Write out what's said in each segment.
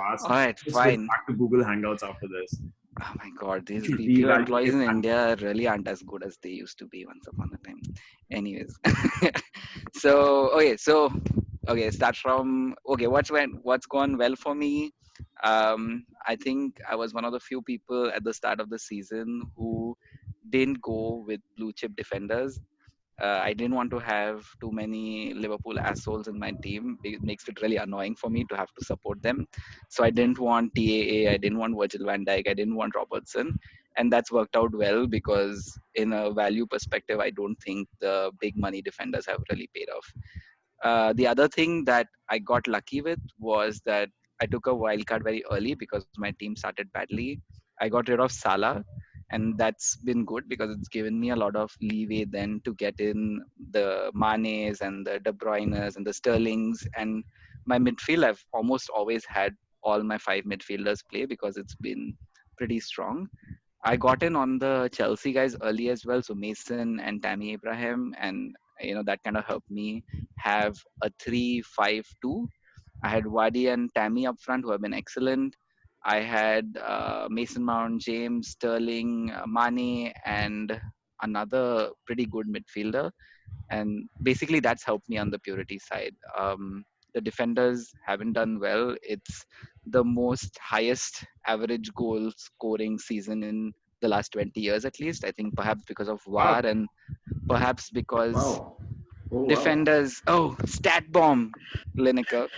fast. All right, Just switch fine. back to Google Hangouts after this. Oh my God, You these should BPO reevaluate employees in that. India really aren't as good as they used to be once upon a time. Anyways, so okay, start from okay. What's gone well for me? I think I was one of the few people at the start of the season who didn't go with blue chip defenders. I didn't want to have too many Liverpool assholes in my team. It makes it really annoying for me to have to support them. So I didn't want TAA, I didn't want Virgil van Dijk, I didn't want Robertson. And that's worked out well because, in a value perspective, I don't think the big money defenders have really paid off. The other thing that I got lucky with was that I took a wild card very early because my team started badly. I got rid of Salah, and that's been good because it's given me a lot of leeway then to get in the Manes and the De Bruynes and the Sterlings. And my midfield, I've almost always had all my five midfielders play because it's been pretty strong. I got in on the Chelsea guys early as well, so Mason and Tammy Abraham, and that kind of helped me have a 3-5-2. I had Wadi and Tammy up front who have been excellent. I had Mason Mount, James, Sterling, Mane, and another pretty good midfielder. And basically, that's helped me on the purity side. The defenders haven't done well. It's the most highest average goal scoring season in the last 20 years, at least. I think perhaps because of Wow. VAR and perhaps because Wow. Oh, wow. defenders. Oh, stat bomb, Lineker.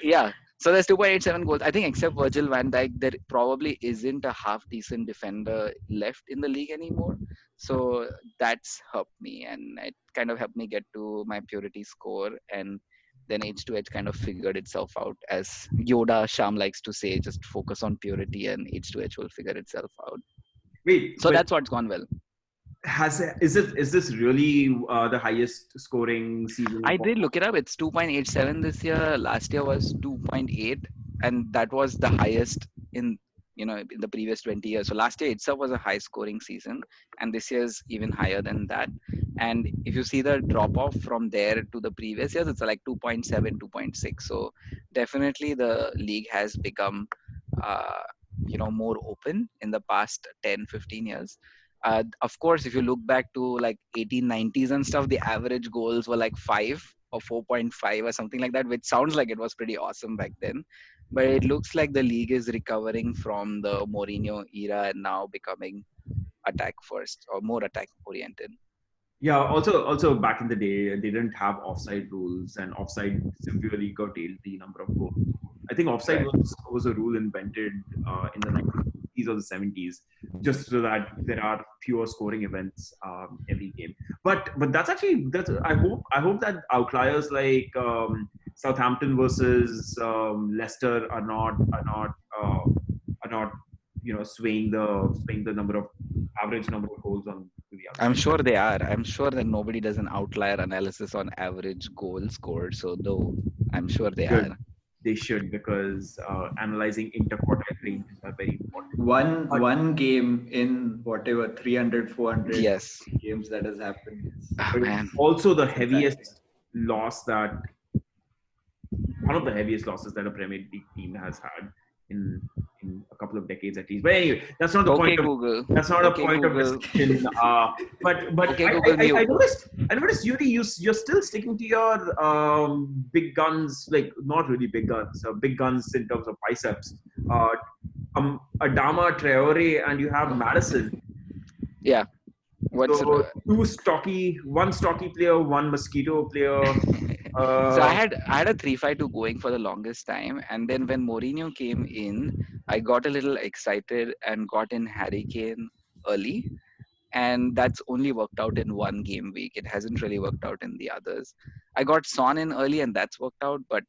Yeah. So there's 2.87 goals. I think except Virgil van Dijk, there probably isn't a half decent defender left in the league anymore. So that's helped me, and it kind of helped me get to my purity score. And then H2H kind of figured itself out. As Yoda Sham likes to say, just focus on purity and H2H will figure itself out. Wait, So but that's what's gone well. is this really the highest scoring season I of all? did look it up. It's 2.87 this year. Last year was 2.8, and that was the highest in in the previous 20 years. So last year itself was a high scoring season, and this year is even higher than that. And if you see the drop off from there to the previous years, it's like 2.7, 2.6. So definitely the league has become uh, more open in the past 10, 15 years. Of course, if you look back to like 1890s and stuff, the average goals were like 5 or 4.5 or something like that, which sounds like it was pretty awesome back then. But it looks like the league is recovering from the Mourinho era and now becoming attack first or more attack oriented. Yeah, also back in the day, they didn't have offside rules, and offside severely curtailed the number of goals. I think offside Right. was a rule invented in the 90s or the 70s, just so that there are fewer scoring events every game. But that's I hope that outliers like Southampton versus Leicester uh, are not swaying the number of average number of goals on to the other I'm side. sure they are. I'm sure that nobody does an outlier analysis on average goal scored. So, though, I'm sure they Should are. they should because analyzing interquartile ranges are very important. One But one game in whatever 300, 400 Yes. games that has happened is Oh, but it's man. also the fantastic. heaviest loss that one of the heaviest losses that a Premier League team has had in in a couple of decades at least. But anyway, that's not the point Okay, of Google. that's not a Okay, point of Google. discussion. But Okay, I, Google I, Mute. I noticed Yuri, you're still sticking to your big guns, like not really big guns, big guns in terms of biceps. Uh, Adama Traore, and you have Madison. Yeah. What's So one stocky player, one mosquito player. So I Uh, had I had a 3-5-2 going for the longest time, and then when Mourinho came in, I got a little excited and got in Harry Kane early, and that's only worked out in one game week. It hasn't really worked out in the others. I got Son in early, and that's worked out, but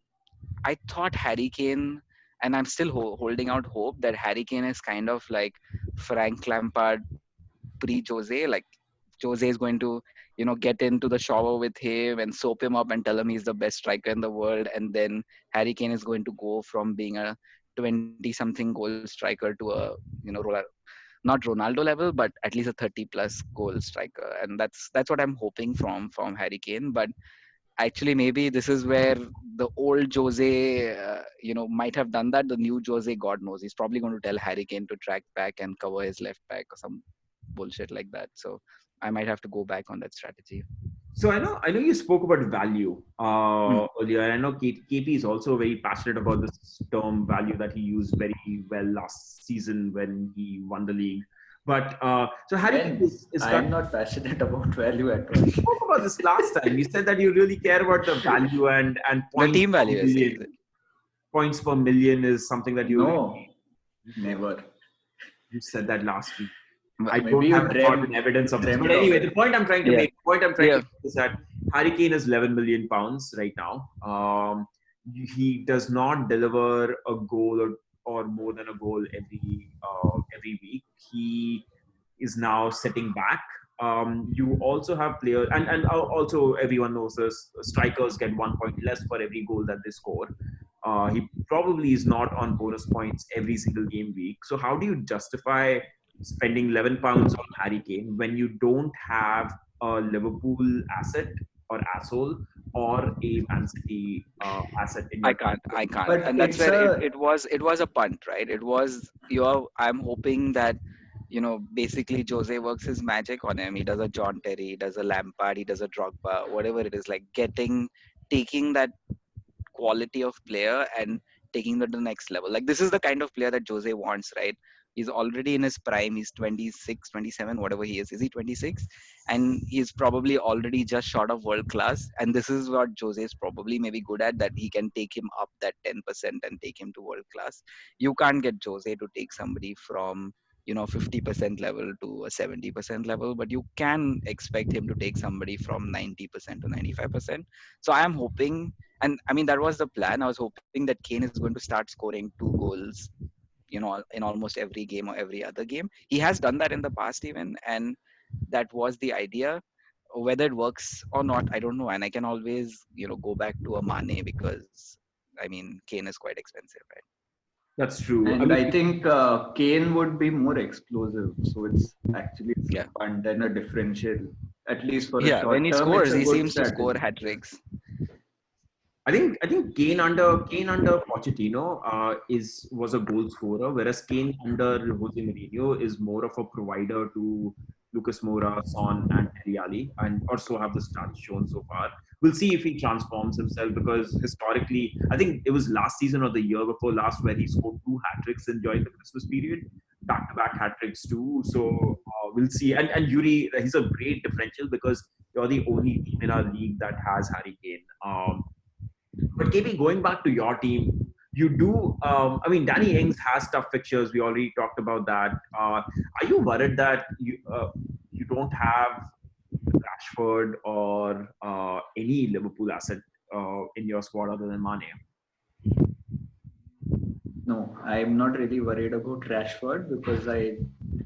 I thought Harry Kane, and I'm still holding out hope that Harry Kane is kind of like Frank Lampard pre Jose. Like Jose is going to, get into the shower with him and soap him up and tell him he's the best striker in the world. And then Harry Kane is going to go from being a 20 something goal striker to a, not Ronaldo level, but at least a 30 plus goal striker. And that's what I'm hoping from Harry Kane. But actually maybe this is where the old Jose, might have done that. The new Jose, God knows, he's probably going to tell Harry Kane to track back and cover his left back or some bullshit like that. So I might have to go back on that strategy. So I know you spoke about value Hmm. earlier, and I know KP is also very passionate about this term value that he used very well last season when he won the league. But so Harry Kane When is I am currently. not passionate about value at You all. spoke about this last time. You said that you really care about the value and The points team per value, I say, is million. it? Points per million is something that you No, okay. never. You said that last week. I Maybe don't you have recorded evidence of this. But dreamt of anyway, it. the point I'm trying to Yeah. make, Yeah. is that Harry Kane is 11 million pounds right now. He does not deliver a goal or more than a goal every week. He is now sitting back. You also have players, and also everyone knows this. Strikers get 1 point less for every goal that they score. He probably is not on bonus points every single game week. So how do you justify spending £11 on Harry Kane when you don't have a Liverpool asset or asshole or a Man City asset in I your can't. team? I can't. But And that's it's where it, a it was it was a punt, right? It was I'm hoping that, basically Jose works his magic on him. He does a John Terry, he does a Lampard, he does a Drogba, whatever it is, like taking that quality of player and taking it to the next level. Like this is the kind of player that Jose wants, right? He's already in his prime. He's 26, 27, whatever he is. Is he 26? And he's probably already just short of world class. And this is what Jose is probably maybe good at, that he can take him up that 10% and take him to world class. You can't get Jose to take somebody from 50% level to a 70% level, but you can expect him to take somebody from 90% to 95%. So I am hoping, and I mean, that was the plan. I was hoping that Kane is going to start scoring 2 goals, in almost every game or every other game. He has done that in the past even, and that was the idea. Whether it works or not, I don't know. And I can always, go back to a Mane, because I mean, Kane is quite expensive, right? That's true. I and mean, I think Kane would be more explosive. So it's actually Yeah. a punt and a differential. At least for a Yeah. When short he term, it's scores, a he good seems to score strategy. hat tricks. I think Kane under Pochettino is was a goal scorer, whereas Kane under Jose Mourinho is more of a provider to Lucas Moura, Son, and Dele Alli, and also have the stats shown so far. We'll see if he transforms himself because historically, I think it was last season or the year before last where he scored 2 hat tricks during the Christmas period, back-to-back hat tricks too. So we'll see. And Yuri, he's a great differential because you're the only team in our league that has Harry Kane. But KP, going back to your team, you do. I mean, Danny Ings has tough fixtures. We already talked about that. Are you worried that you don't have Rashford or any Liverpool asset in your squad other than Mane? No, I'm not really worried about Rashford because I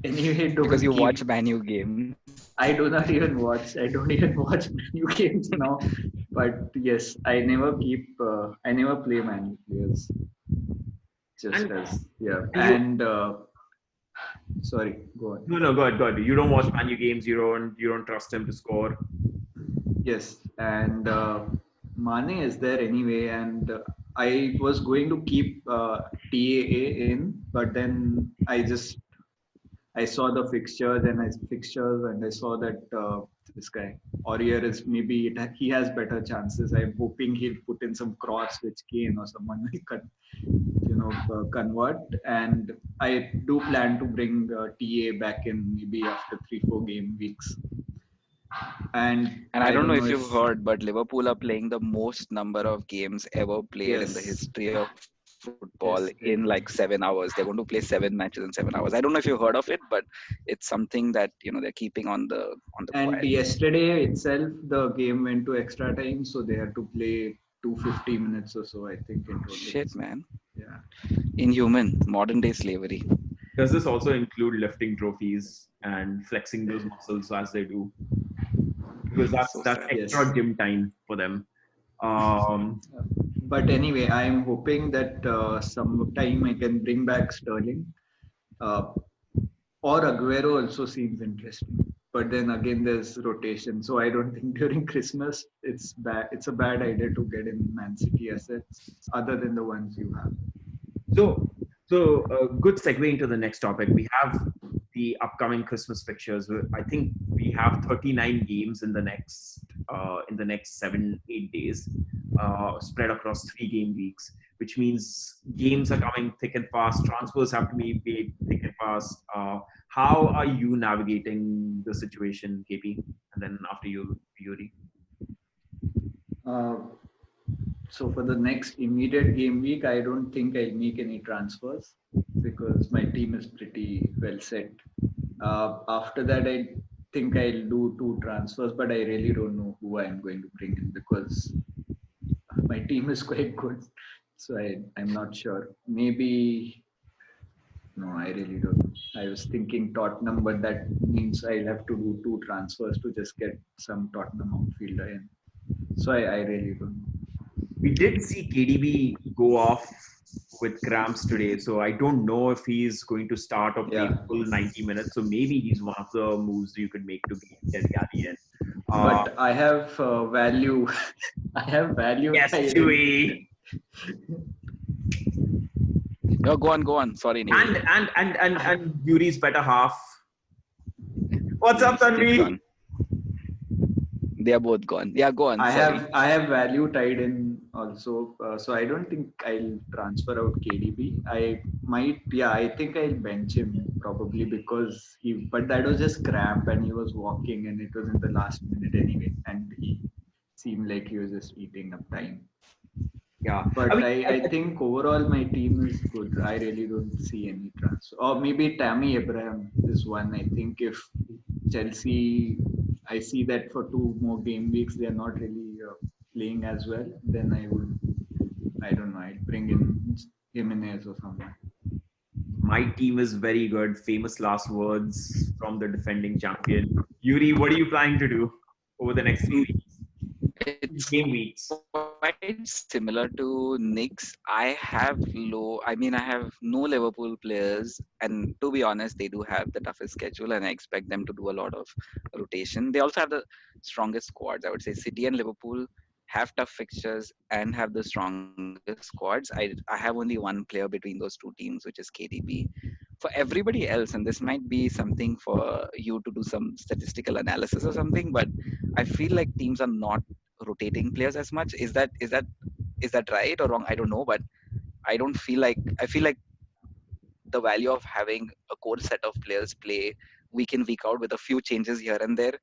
anyway Because don't you keep. watch Manu games. I do not even watch. I don't even watch new games now. But yes, I never keep. I never play Man U players. Just And, as yeah. and you And sorry, go on. no, go ahead. You don't watch Manu games. You don't trust him to score. Yes, and Mane is there anyway, and I was going to keep TAA in, but then I saw the fixtures and I saw that this guy Aurier is maybe he has better chances. I'm hoping he'll put in some cross which Kane or someone will convert. And I do plan to bring TA back in maybe after 3-4 game weeks. And And I I don't don't know know if if you've heard, but Liverpool are playing the most number of games ever played in the yes, history of football in yes like they do. 7 hours. They're going to play 7 matches in 7 hours. I don't know if you've heard of it, but it's something that they're keeping on the And quiet. yesterday itself, the game went to extra time, so they had to play 250 minutes or so, I think, in total. Shit, So, man. yeah. Inhuman, modern day slavery. Does this also include lifting trophies and flexing those muscles as they do? Because that's So that's sad. Yes. extra gym time for them. Um, But anyway, I'm hoping that sometime I can bring back Sterling. Uh, or Aguero also seems interesting. but then again there's rotation. So I don't think during Christmas it's a bad idea to get in Man City assets other than the ones you have. So, so a good segue into the next topic. We have the upcoming Christmas fixtures. I think we have 39 games in the next 7-8 days, spread across 3 game weeks, which means games are coming thick and fast. Transfers have to be made thick and fast. How are you navigating the situation, KP? And then after you, Yuri. Uh, so for the next immediate game week, I don't think I'll make any transfers because my team is pretty well set. After that, I think I'll do 2 transfers, but I really don't know who I'm going to bring in because my team is quite good. So I'm not sure. Maybe, no, I really don't know. I was thinking Tottenham, but that means I'll have to do 2 transfers to just get some Tottenham outfielder in. So I really don't know. We did see KDB go off with cramps today, so I don't know if he's going to start or play Yeah. full 90 minutes. So maybe he's one of the moves you could make to get Gabby in. But I have value. I have value. Yes, tied in. Chewy. No, go on. Sorry, Neil. And Yuri's better half. What's up, Keep Tanvi? going. They are both gone. Yeah, go on. I Sorry. have value tied in also, so I don't think I'll transfer out KDB. I think I'll bench him probably because but that was just cramp and he was walking and it was in the last minute anyway, and he seemed like he was just eating up time. Yeah, But I mean, I think overall my team is good. I really don't see any transfer. Or maybe Tammy Abraham is one. I think if Chelsea, I see that for 2 more game weeks they are not really playing as well. Then I don't know. I'd bring in Jimenez or someone. my team is very good. Famous last words from the defending champion. Yuri, what are you planning to do over the next 3 weeks? It's Game weeks. quite similar to Knicks. I have no Liverpool players, and to be honest, they do have the toughest schedule, and I expect them to do a lot of rotation. They also have the strongest squads. I would say City and Liverpool have tough fixtures and have the strongest squads. I have only one player between those two teams, which is KDB. For everybody else, and this might be something for you to do some statistical analysis or something, but I feel like teams are not rotating players as much. Is that right or wrong? I don't know, but I feel like the value of having a core set of players play week in week out with a few changes here and there,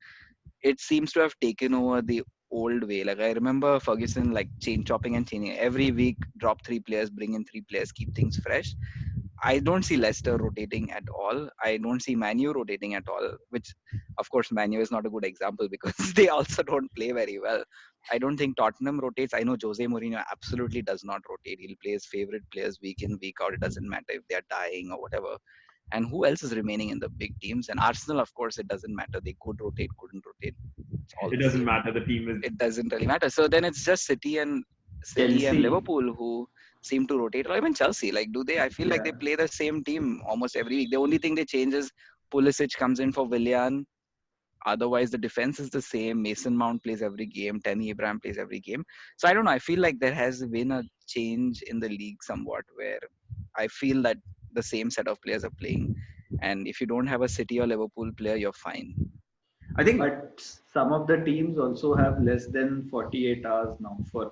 it seems to have taken over the old way. Like I remember Ferguson like chain chopping and changing every week, drop 3 players, bring in 3 players, keep things fresh. I don't see Leicester rotating at all. I don't see Manu rotating at all, which, of course, Manu is not a good example because they also don't play very well. I don't think Tottenham rotates. I know Jose Mourinho absolutely does not rotate. He'll play his favorite players week in, week out. It doesn't matter if they're dying or whatever. And who else is remaining in the big teams? And Arsenal, of course, it doesn't matter. They could rotate, couldn't rotate. It's all It the doesn't same. matter. The team is. It doesn't really matter. So then it's just City and Chelsea. Liverpool who seem to rotate, or even Chelsea. Like, do they? I feel like Yeah. they play the same team almost every week. The only thing they change is Pulisic comes in for Willian. Otherwise, the defense is the same. Mason Mount plays every game. Tammy Abraham plays every game. So I don't know. I feel like there has been a change in the league somewhat, where I feel that the same set of players are playing, and if you don't have a City or Liverpool player, you're fine. I think. But some of the teams also have less than 48 hours now for,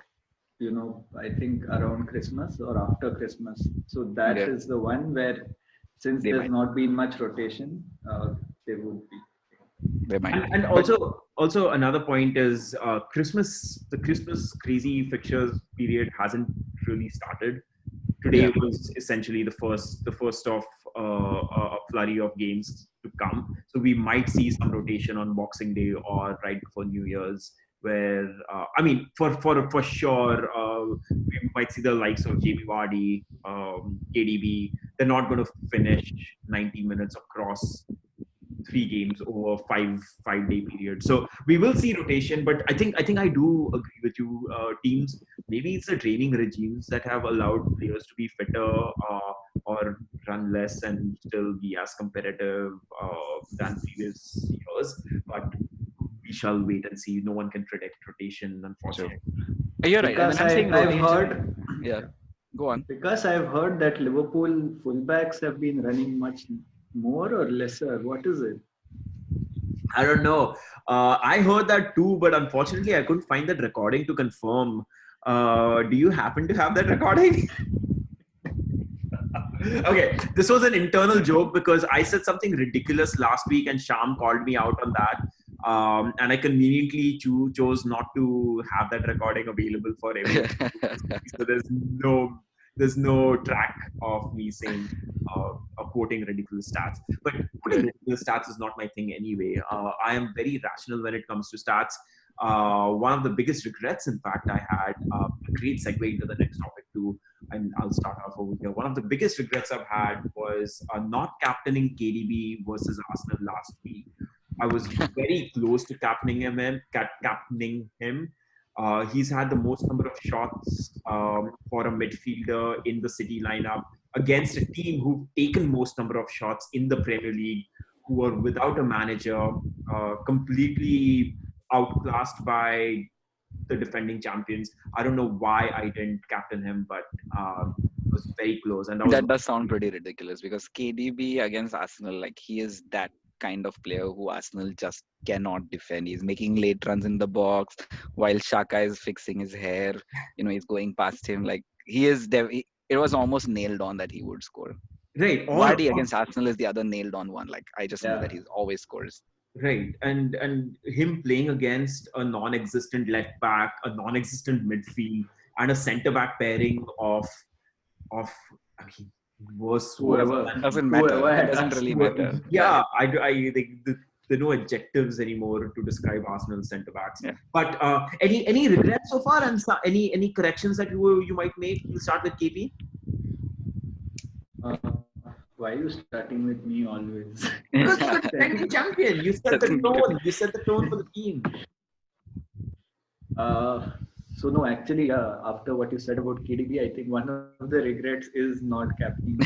I think around Christmas or after Christmas. So that Yeah. is the one where, since They there's might. not been much rotation, they would be. They might. And But also another point is Christmas. The Christmas crazy fixtures period hasn't really started. Today Yeah. was essentially the first of a flurry of games to come. So we might see some rotation on Boxing Day or right before New Year's, where I mean, for sure, we might see the likes of JB Vardy, KDB. They're not going to finish 90 minutes across 3 games over 5 day period. So we will see rotation, but I think I do agree with you. Teams, maybe it's the training regimes that have allowed players to be fitter or run less and still be as competitive than previous years. But we shall wait and see. No one can predict rotation, So unfortunately. you're right. And when Because I'm saying I've rotation, heard, yeah, yeah, go on. because I've heard that Liverpool fullbacks have been running much more or lesser. What is it? I don't know. I heard that too, but unfortunately, I couldn't find that recording to confirm. Do you happen to have that recording? Okay, this was an internal joke because I said something ridiculous last week and Sham called me out on that. And I conveniently chose not to have that recording available for everyone. So there's no track of me saying or quoting ridiculous stats. But quoting ridiculous stats is not my thing anyway. I am very rational when it comes to stats. One of the biggest regrets, in fact, I had a great segue into the next topic too, and I'll start off over here. One of the biggest regrets I've had was not captaining KDB versus Arsenal last week. I was very close to captaining him. He's had the most number of shots for a midfielder in the City lineup against a team who've taken most number of shots in the Premier League, who are without a manager, completely outclassed by the defending champions. I don't know why I didn't captain him, but it was very close, and that was That does sound pretty ridiculous because KDB against Arsenal, like he is that kind of player who Arsenal just cannot defend. He's making late runs in the box while Shaka is fixing his hair. He's going past him. Like it was almost nailed on that he would score. right. Vardy against Arsenal is the other nailed on one. Like I just know that Yeah. he always scores. Right, and him playing against a non-existent left back, a non-existent midfield, and a centre back pairing of I mean was Whoever, Doesn't matter. whoever It had doesn't really whoever, matter. yeah. There are no adjectives anymore to describe Arsenal centre backs. Yeah. But any regrets so far, and any corrections that you might make? We'll start with KP. uh, why are you starting with me always? Because you're the defending champion. You set the Doesn't- tone. You set the tone for the team. So no, actually, after what you said about KDB, I think one of the regrets is not captaining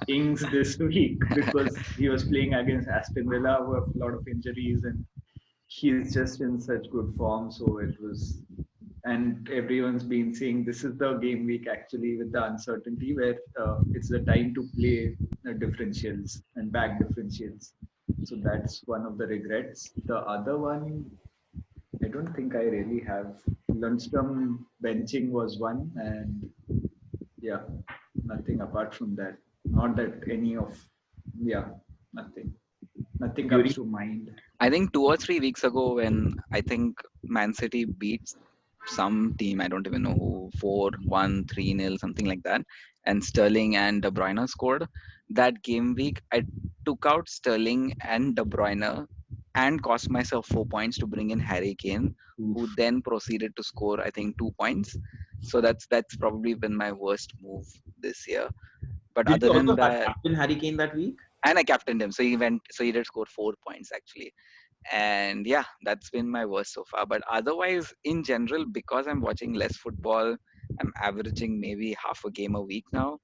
Ings this week because he was playing against Aston Villa, who have a lot of injuries, and he's just in such good form. So it was, and everyone's been saying this is the game week actually with the uncertainty where it's the time to play differentials and back differentials. So that's one of the regrets. The other one, I don't think I really have. Lundstrom benching was one, and yeah, nothing apart from that. Not that any of, yeah, nothing. Nothing comes to mind. I think 2 or 3 weeks ago, when I think Man City beat some team, I don't even know who, 4-1, 3-0, something like that, and Sterling and De Bruyne scored. That game week, I took out Sterling and De Bruyne and cost myself 4 points to bring in Harry Kane, who then proceeded to score, I think, 2 points. So that's probably been my worst move this year. But Did other you than also have that, captain Harry Kane that week? and I captained him, so he did score 4 points actually. And yeah, that's been my worst so far. But otherwise, in general, because I'm watching less football, I'm averaging maybe half a game a week now.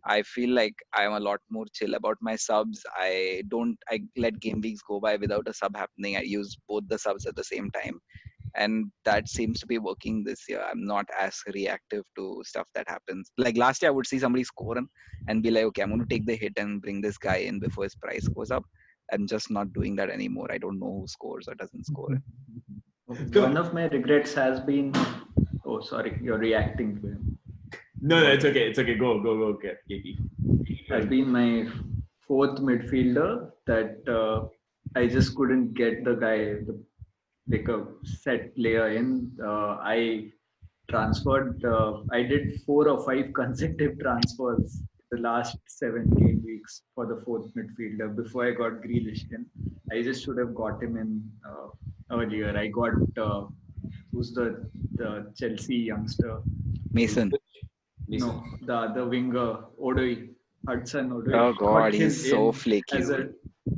I feel like I'm a lot more chill about my subs. I let game weeks go by without a sub happening. I use both the subs at the same time, and that seems to be working this year. I'm not as reactive to stuff that happens. Like last year, I would see somebody score and be like, okay, I'm going to take the hit and bring this guy in before his price goes up. I'm just not doing that anymore. I don't know who scores or doesn't score. One of my regrets has been, oh, sorry, you're reacting to him. No, it's okay. It's okay. Go. Okay, KP. Has been my fourth midfielder that I just couldn't get the guy, like a set player in. I transferred, I did 4 or 5 consecutive transfers the last 7 game weeks for the fourth midfielder before I got Grealish in. I just should have got him in earlier. I got, who's the Chelsea youngster? Mason. No, the other winger, Odoi, Hudson Odoi. Oh God, got him he's so in flaky. as a,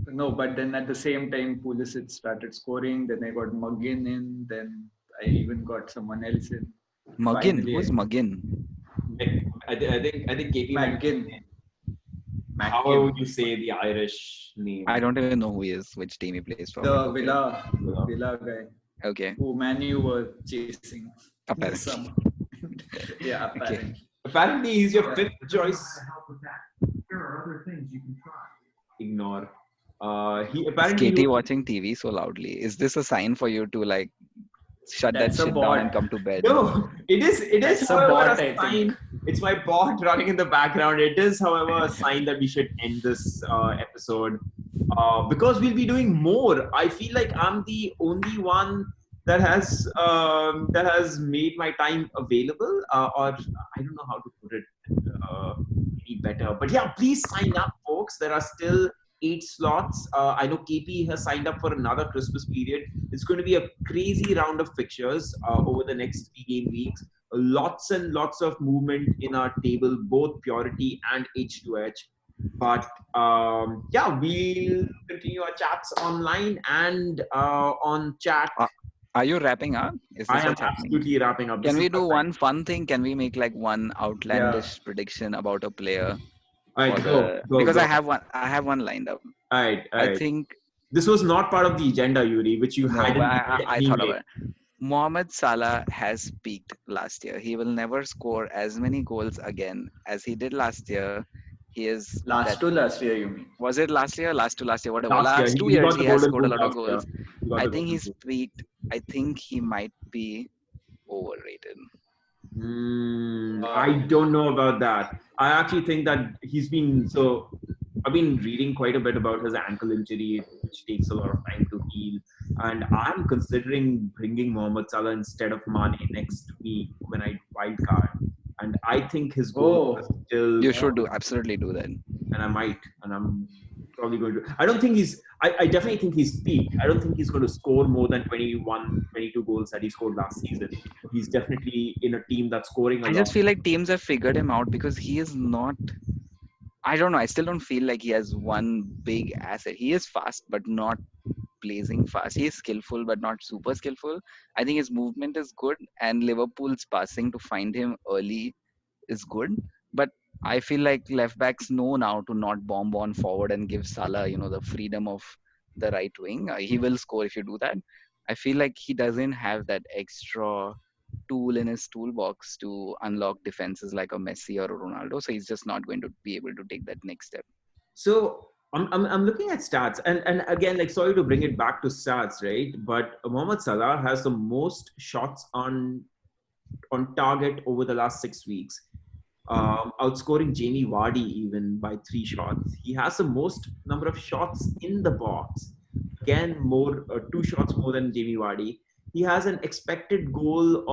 no, but then at the same time, Pulisic started scoring. Then I got Muggin in. Then I even got someone else in. Muggin. Finally, Who's Muggin? I think KP McGinn. however you say the Irish name. I don't even know who he is, which team he plays for. But The okay. Villa guy Okay. who Manu were chasing in the Apparently. summer. Yeah, Okay. apparently. Apparently, he's your Yeah. fifth choice. There are other things you can try. Ignore. He Is apparently. Katie watching TV so loudly? Is this a sign for you to like shut that That's a shit down and bot. come to bed? No, it is. It is. That's a However, bot, a I sign. think. It's my bot running in the background. It is, however, a sign that we should end this episode because we'll be doing more. I feel like I'm the only one that has made my time available, or I don't know how to put it any better. But yeah, please sign up, folks. There are still 8 slots. I know KP has signed up for another Christmas period. It's going to be a crazy round of fixtures over the next 3 game weeks. Lots and lots of movement in our table, both Purity and H2H. But yeah, we'll continue our chats online and on chat. Are you wrapping up? Is I this am what's happening? absolutely wrapping up. Can This we is do my one fun thing? Can we make like one outlandish prediction about a player? All right, For go. because go. I have one lined up. All right. I think This was not part of the agenda, Yuri, which you no, hadn't. but I thought anyway. about it. Mohamed Salah has peaked last year. He will never score as many goals again as he did last year. He is Last year, you mean? was it last year? Last to last year, whatever. Last year, Last 2 he years got the he has golden scored a boot lot of last year. goals. He got I the think golden he's boot. peaked. I think he might be overrated. I don't know about that. I actually think that he's been so. I've been reading quite a bit about his ankle injury, which takes a lot of time to heal. And I'm considering bringing Mohamed Salah instead of Mane next week when I wild card. And I think his goal is still. You should absolutely do that. And I might, and I'm probably going to. I don't think he's. I definitely think he's peaked. I don't think he's going to score more than 21, 22 goals that he scored last season. He's definitely in a team that's scoring a lot. I just feel like teams have figured him out because he is not. I don't know. I still don't feel like he has one big asset. He is fast, but not blazing fast. He is skillful, but not super skillful. I think his movement is good, and Liverpool's passing to find him early is good. But I feel like left backs know now to not bomb on forward and give Salah, the freedom of the right wing. He will score if you do that. I feel like he doesn't have that extra tool in his toolbox to unlock defenses like a Messi or a Ronaldo. So he's just not going to be able to take that next step. So I'm looking at stats, and again, like, sorry to bring it back to stats, right? But Mohamed Salah has the most shots on target over the last 6 weeks, outscoring Jamie Vardy even by 3 shots. He has the most number of shots in the box, again, 2 shots more than Jamie Vardy. He has an expected goal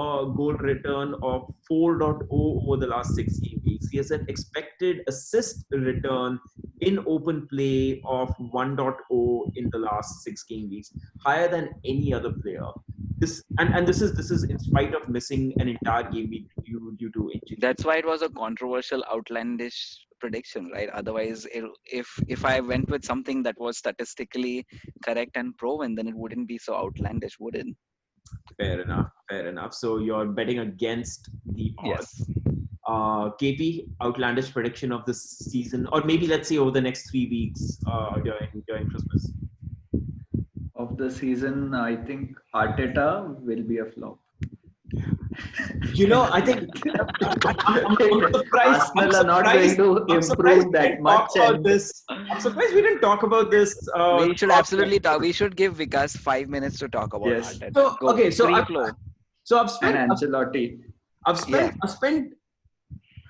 return of 4.0 over the last 6 game weeks. He has an expected assist return in open play of 1.0 in the last 6 game weeks, higher than any other player. This is in spite of missing an entire game week due to injury. That's why it was a controversial, outlandish prediction, right? Otherwise, if I went with something that was statistically correct and proven, then it wouldn't be so outlandish, would it? Fair enough. So you're betting against the odds. Yes. KP, outlandish prediction of this season, or maybe let's say over the next 3 weeks during Christmas. Of the season, I think Arteta will be a flop. I think I'm surprised. Arsenal are not going to improve that much. I'm surprised we didn't talk about this. We should absolutely talk. We should give Vikas 5 minutes to talk about Yes. Arteta. I've spent And Ancelotti. I've spent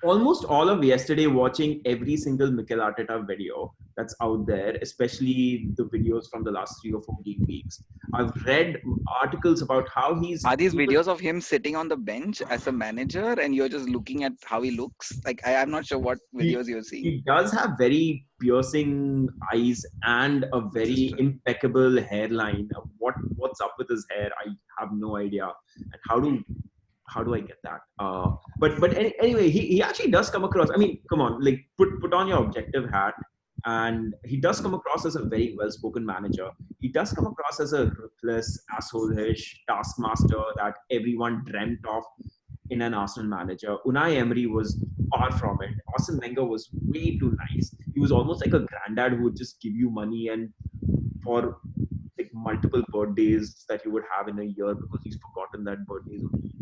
almost all of yesterday watching every single Mikel Arteta video that's out there, especially the videos from the last 3 or 4 game weeks. I've read articles about how he's. Are these videos of him sitting on the bench as a manager and you're just looking at how he looks? Like, I'm not sure what videos you're seeing. He does have very piercing eyes and a very impeccable hairline. What's up with his hair? I have no idea. And how do I get that? But anyway, he actually does come across. I mean, come on, like put on your objective hat, and he does come across as a very well-spoken manager. He does come across as a ruthless, asshole-ish taskmaster that everyone dreamt of in an Arsenal manager. Unai Emery was far from it. Arsene Wenger was way too nice. He was almost like a granddad who would just give you money and for like multiple birthdays that you would have in a year because he's forgotten that birthdays only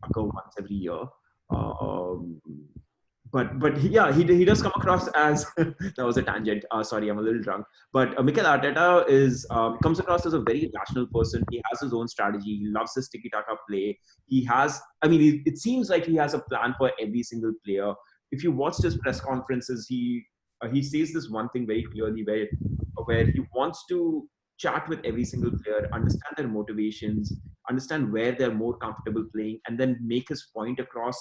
occur once every year. Um, but yeah, he does come across as that was a tangent. Sorry, I'm a little drunk. But Mikel Arteta is comes across as a very rational person. He has his own strategy. He loves his tiki taka play. He has, I mean, it seems like he has a plan for every single player. If you watched his press conferences, he says this one thing very clearly where he wants to chat with every single player, understand their motivations, understand where they're more comfortable playing, and then make his point across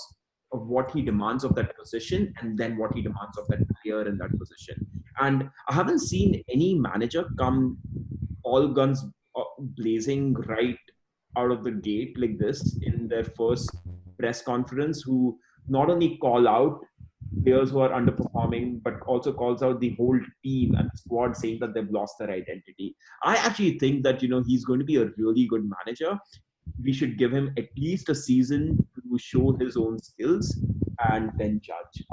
of what he demands of that position and then what he demands of that player in that position. And I haven't seen any manager come all guns blazing right out of the gate like this in their first press conference who not only call out players who are underperforming but also calls out the whole team and the squad saying that they've lost their identity. I actually think that he's going to be a really good manager. We should give him at least a season to show his own skills and then judge.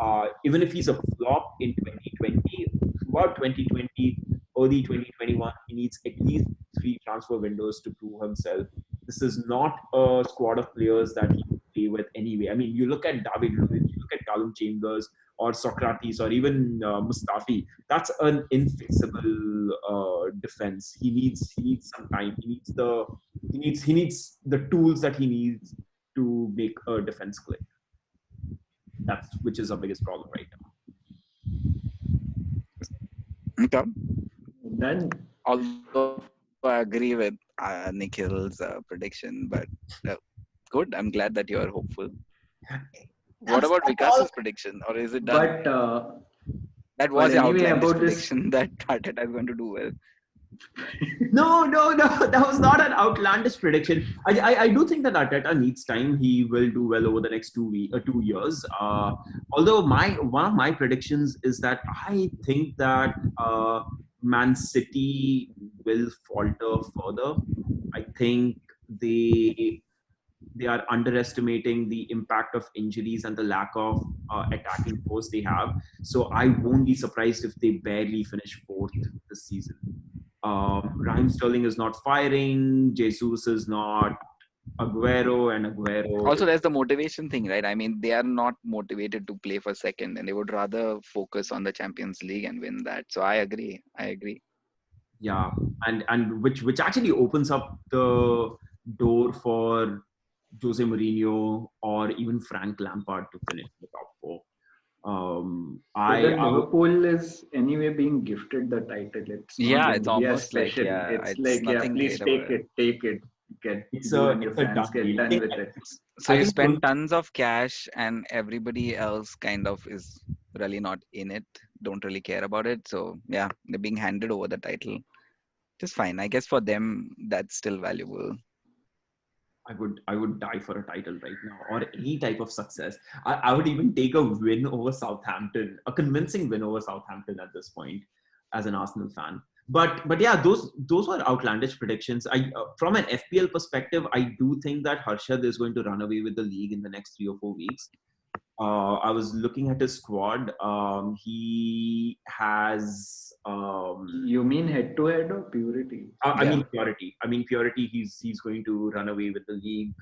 Even if he's a flop in 2020, throughout 2020, early 2021, he needs at least three transfer windows to prove himself. This is not a squad of players that he can play with anyway. I mean, you look at David Luiz, you look at Callum Chambers or Socrates or even Mustafi. That's an infixable defense. He needs some time. He needs the tools that he needs to make a defense click. That's which is our biggest problem right now. Okay. Then Although I agree with Nikhil's prediction, but uh, good. I'm glad that you are hopeful. What That's about all. Vikas's prediction, or is it done? but That but was an anyway outlandish about this. prediction that Arteta is going to do well. No. That was not an outlandish prediction. I do think that Arteta needs time. He will do well over the next 2 years. Although one of my predictions is that I think that Man City will falter further. I think they they are underestimating the impact of injuries and the lack of attacking force they have. So I won't be surprised if they barely finish fourth this season. Raheem Sterling is not firing. Jesus is not. Aguero Also, is. there's the motivation thing, right? I mean, they are not motivated to play for second, and they would rather focus on the Champions League and win that. So I agree. I agree. Yeah, and which actually opens up the door for Jose Mourinho or even Frank Lampard to finish the top four. So then I would. Liverpool is anyway being gifted the title. It's not Yeah, going it's to be as almost like, special. yeah, It's it's like, yeah, nothing please great about it. take it. Get It's you a and your it's a fans done get deal. done with it. So I you think spend tons of cash, and everybody else kind of is really not in it, don't really care about it. So yeah, they're being handed over the title. Just fine. I guess for them, that's still valuable. I would die for a title right now or any type of success. I would even take a win over Southampton, a convincing win over Southampton at this point as an Arsenal fan. But yeah, those were outlandish predictions. From an FPL perspective, I do think that Harshad is going to run away with the league in the next 3 or 4 weeks. I was looking at his squad. He has You mean head to head or purity? I Yeah. mean purity. Purity. He's going to run away with the league.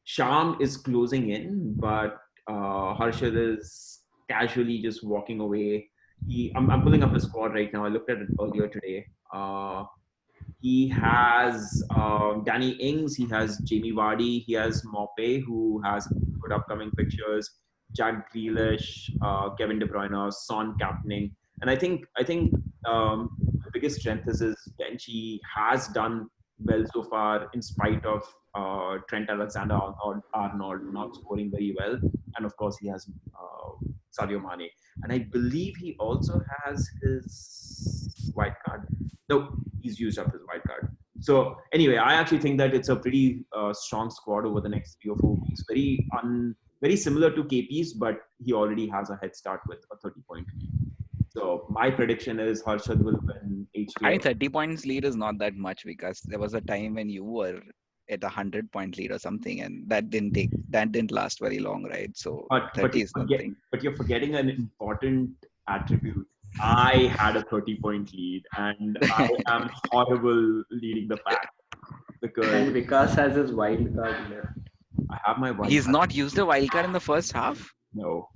Sham is closing in, but Harshad is casually just walking away. I'm pulling up his squad right now. I looked at it earlier today. He has Danny Ings, he has Jamie Vardy, he has Mope, who has good upcoming fixtures, Jack Grealish, Kevin De Bruyne, Son captaining, and I think the biggest strength is his bench. He has done well so far in spite of Trent Alexander-Arnold not scoring very well, and of course he has Sadio Mane, and I believe he also has his white card. No, he's used up his white card. So anyway, I actually think that it's a pretty strong squad over the next 3 or 4 weeks. Very similar to KP's, but he already has a head start with a 30-point lead. So my prediction is Harshad will win I H2O. think 30 points lead is not that much because there was a time when you were at 100-point lead or something, and that didn't last very long, right? So But 30 is nothing. you're forgetting an important attribute. I had a 30-point lead, and I am horrible leading the pack because And Vikas has his wild card left. I have my wild He's card. not used a wild card in the first half. No,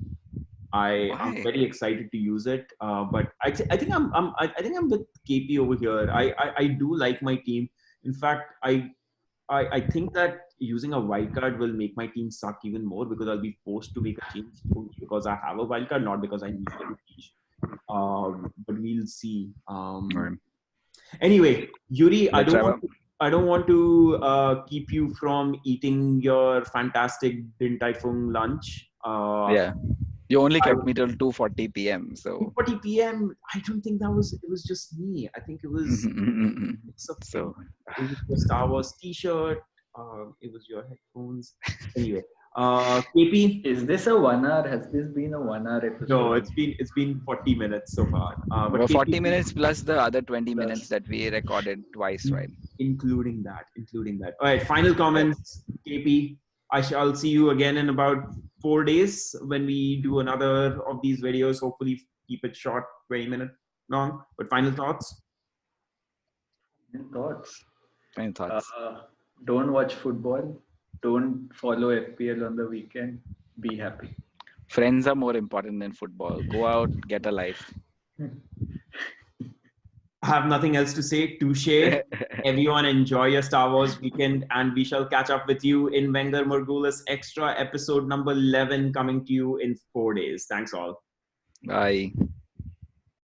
I am Why? very excited to use it. But I think I think I'm with KP over here. I do like my team. In fact, I think that using a wild card will make my team suck even more because I'll be forced to make a change only because I have a wild card, not because I need a change. But we'll see. Right. Anyway, Yuri, Let's wrap up. I don't want to keep you from eating your fantastic Din Tai Fung lunch. Yeah, you only I- kept me till 2:40 p.m. So 2:40 p.m. I don't think it was just me. I think it was mix of so things. It was your Star Wars T-shirt. It was your headphones. Anyway, KP. Is this a 1 hour? Has this been a 1 hour episode? No, it's been 40 minutes so far. But well, 40 KP, minutes plus the other 20 Plus. minutes that we recorded twice, right? including that. All right, final comments, KP. I shall see you again in about 4 days when we do another of these videos. Hopefully, keep it short, 20-minute long. But final thoughts. Thoughts? Any thoughts? Don't watch football. Don't follow FPL on the weekend. Be happy. Friends are more important than football. Go out, get a life. I have nothing else to say. Touche. Everyone enjoy your Star Wars weekend, and we shall catch up with you in Wenger Morghulis Extra episode number 11 coming to you in 4 days. Thanks all. Bye.